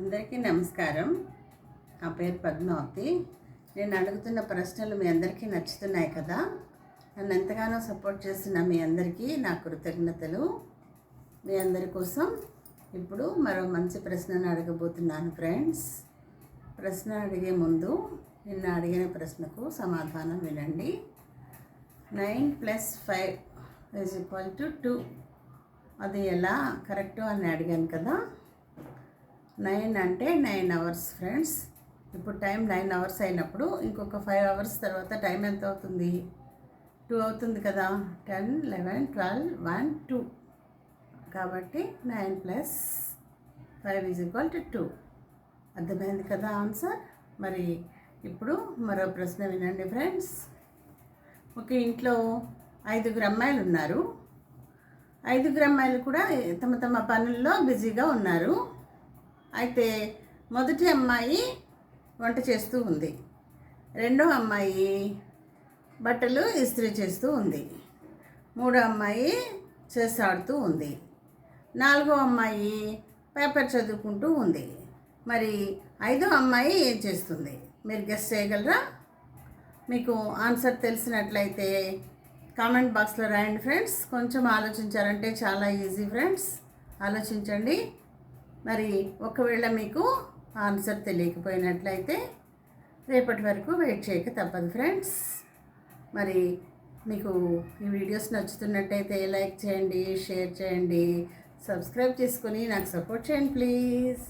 అందరికీ నమస్కారం. నా పేరు పద్మావతి. నేను అడుగుతున్న ప్రశ్నలు మీ అందరికీ నచ్చుతున్నాయి కదా. నన్ను ఎంతగానో సపోర్ట్ చేస్తున్న మీ అందరికీ నా కృతజ్ఞతలు. మీ అందరి కోసం ఇప్పుడు మరో మంచి ప్రశ్నను అడగబోతున్నాను ఫ్రెండ్స్. ప్రశ్న అడిగే ముందు నిన్న అడిగిన ప్రశ్నకు సమాధానం వినండి. 9 + 5 = 2 అది ఎలా కరెక్టు అని అడిగాను కదా. 9 అంటే 9 అవర్స్ ఫ్రెండ్స్. ఇప్పుడు టైం 9 అవర్స్ అయినప్పుడు ఇంకొక 5 అవర్స్ తర్వాత టైం ఎంత అవుతుంది? 2 అవుతుంది కదా. 10, 11, 12, 1, 2 కాబట్టి 9 + 5 = 2. అర్థమైంది కదా ఆన్సర్. మరి ఇప్పుడు మరో ప్రశ్న వినండి ఫ్రెండ్స్. ఒక ఇంట్లో 5 అమ్మాయిలు ఉన్నారు. 5 అమ్మాయిలు కూడా తమ తమ పనుల్లో బిజీగా ఉన్నారు. అయితే మొదటి అమ్మాయి వంట చేస్తూ ఉంది, రెండో అమ్మాయి బట్టలు ఇస్త్రీ చేస్తూ ఉంది, మూడో అమ్మాయి చెస్ ఆడుతూ ఉంది, నాలుగో అమ్మాయి పేపర్ చదువుకుంటూ ఉంది. మరి ఐదో అమ్మాయి ఏం చేస్తుంది? మీరు గెస్ చేయగలరా? మీకు ఆన్సర్ తెలిసినట్లయితే కామెంట్ బాక్స్లో రాయండి ఫ్రెండ్స్. కొంచెం ఆలోచించారంటే చాలా ఈజీ ఫ్రెండ్స్. ఆలోచించండి. మరి ఒకవేళ మీకు ఆన్సర్ తెలియకపోయినట్లయితే రేపటి వరకు వెయిట్ చేయక తప్పదు ఫ్రెండ్స్. మరి మీకు ఈ వీడియోస్ నచ్చుతున్నట్టయితే లైక్ చేయండి, షేర్ చేయండి, సబ్స్క్రైబ్ చేసుకొని నాకు సపోర్ట్ చేయండి ప్లీజ్.